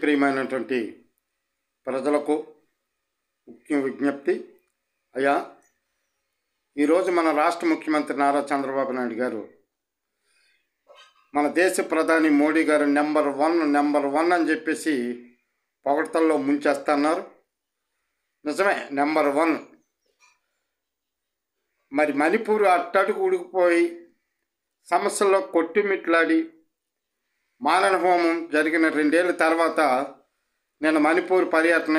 ప్రియమైనటువంటి ప్రజలకు ముఖ్య విజ్ఞప్తి. అయ్యా, ఈరోజు మన రాష్ట్ర ముఖ్యమంత్రి నారా చంద్రబాబు నాయుడు గారు మన దేశ ప్రధాని మోడీ గారు నెంబర్ వన్ అని చెప్పేసి పొగడ్తల్లో ముంచేస్తున్నారు. నిజమే, నెంబర్ వన్. మరి మణిపూర్ అట్టడుగు ఉడికిపోయి సమస్యల్లో కొట్టుమిట్లాడి మారణ హోమం జరిగిన 2 ఏళ్ళ తర్వాత నేను మణిపూర్ పర్యటన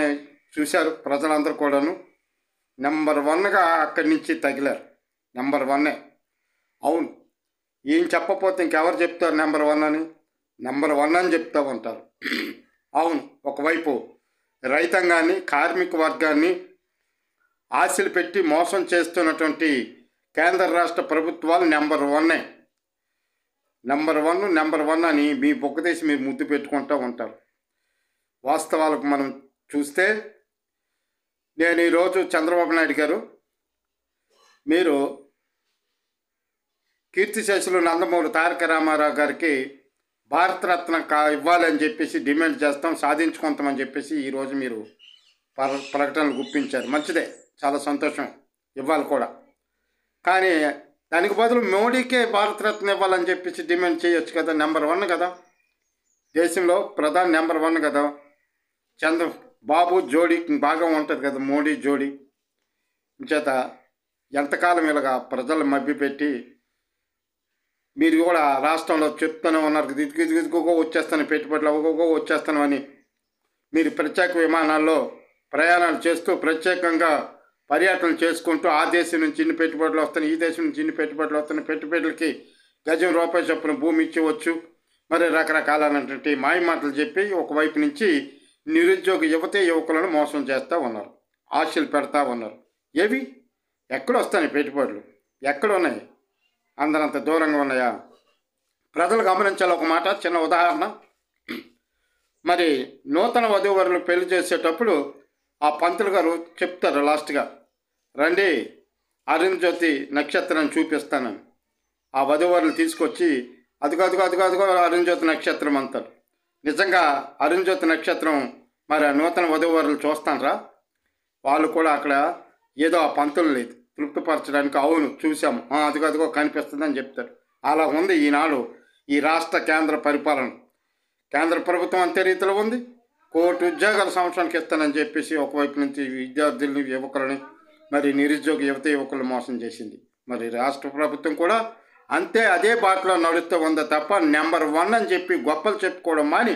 చూశారు ప్రజలందరూ కూడాను. నెంబర్ వన్గా అక్కడి నుంచి తగిలారు. నెంబర్ వన్నే. అవును, ఏం చెప్పకపోతే ఇంకెవరు చెప్తారు నెంబర్ వన్ అని? నెంబర్ వన్ అని చెప్తూ ఉంటారు. అవును, ఒకవైపు రైతాంగాన్ని, కార్మిక వర్గాన్ని ఆశలు పెట్టి మోసం చేస్తున్నటువంటి కేంద్ర రాష్ట్ర ప్రభుత్వాలు నెంబర్ వన్నే. నెంబర్ వన్ అని మీ బొగ్గదేసి మీరు ముద్దు పెట్టుకుంటూ ఉంటారు. వాస్తవాలకు మనం చూస్తే నేను ఈరోజు చంద్రబాబు నాయుడు గారు, మీరు కీర్తిశేషులు నందమూరి తారక రామారావు గారికి భారతరత్న ఇవ్వాలని చెప్పేసి డిమాండ్ చేస్తాం, సాధించుకుంటామని చెప్పేసి ఈరోజు మీరు ప్రకటనలు గుప్పించారు. మంచిదే, చాలా సంతోషం, ఇవ్వాలి కూడా. కానీ దానికి బదులు మోడీకే భారతరత్న ఇవ్వాలని చెప్పేసి డిమాండ్ చేయొచ్చు కదా. నెంబర్ వన్ కదా, దేశంలో ప్రధాని నెంబర్ వన్ కదా. చంద్రబాబు జోడీ బాగా ఉంటుంది కదా, మోడీ జోడీ. చేత ఎంతకాలం ఇలాగా ప్రజలు మభ్యపెట్టి మీరు కూడా రాష్ట్రంలో చెప్తూనే ఉన్నారు, ఇదిగో వచ్చేస్తాను, పెట్టుబడులు వచ్చేస్తాను అని. మీరు ప్రత్యేక విమానాల్లో ప్రయాణాలు చేస్తూ ప్రత్యేకంగా పర్యటన చేసుకుంటూ ఆ దేశం నుంచి ఇన్ని పెట్టుబడులు వస్తాయి, ఈ దేశం నుంచి ఇన్ని పెట్టుబడులు వస్తున్నాయి, పెట్టుబడులకి గజం రూపాయి చొప్పున భూమి ఇచ్చేవచ్చు, మరి రకరకాలైనటువంటి మాయమాటలు చెప్పి ఒకవైపు నుంచి నిరుద్యోగ యువకులను మోసం చేస్తూ ఉన్నారు, ఆశలు పెడతా ఉన్నారు. ఏవి ఎక్కడ వస్తాయి పెట్టుబడులు? ఎక్కడ ఉన్నాయి? అందరంత దూరంగా ఉన్నాయా? ప్రజలు గమనించాలి. ఒక మాట, చిన్న ఉదాహరణ. మరి నూతన వధూవరులు పెళ్లి చేసేటప్పుడు ఆ పంతులు గారు చెప్తారు లాస్ట్గా, రండి అరుణ్జ్యోతి నక్షత్రం చూపిస్తానని. ఆ వధూవరులు తీసుకొచ్చి అదిగో అరుణ్జ్యోతి నక్షత్రం అంటారు. నిజంగా అరుణ్జ్యోతి నక్షత్రం మరి ఆ నూతన వధూవరులు చూస్తానరా? వాళ్ళు కూడా అక్కడ ఏదో ఆ పంతుల్ని తృప్తిపరచడానికి అవును చూసాము, అదిగో కనిపిస్తుందని చెప్తారు. అలా ఉంది ఈనాడు ఈ రాష్ట్ర కేంద్ర పరిపాలన. కేంద్ర ప్రభుత్వం అంతే రీతిలో ఉంది. 1 కోటి ఉద్యోగాల సంవత్సరానికి ఇస్తానని చెప్పేసి ఒకవైపు నుంచి విద్యార్థుల్ని, యువకులని, మరి నిరుద్యోగ యువకులను మోసం చేసింది. మరి రాష్ట్ర ప్రభుత్వం కూడా అంతే అదే బాటలో నడుస్తూ ఉందో తప్ప నెంబర్ వన్ అని చెప్పి గొప్పలు చెప్పుకోవడం మాని